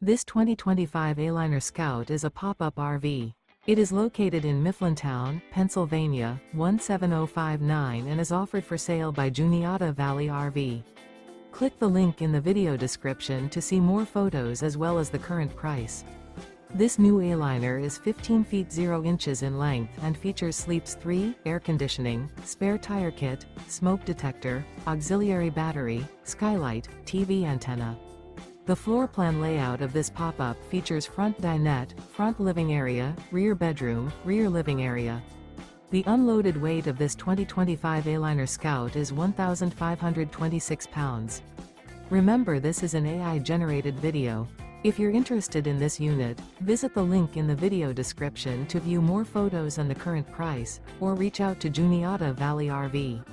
This 2025 Aliner Scout is a pop-up RV. It is located in Mifflintown, Pennsylvania, 17059 and is offered for sale by Juniata Valley RV. Click the link in the video description to see more photos as well as the current price. This new Aliner is 15 feet 0 inches in length and features Sleeps 3, air conditioning, spare tire kit, smoke detector, auxiliary battery, skylight, TV antenna. The floor plan layout of this pop-up features front dinette, front living area, rear bedroom, rear living area. The unloaded weight of this 2025 Aliner Scout is 1,526 pounds. Remember, this is an AI-generated video. If you're interested in this unit, visit the link in the video description to view more photos and the current price, or reach out to Juniata Valley RV.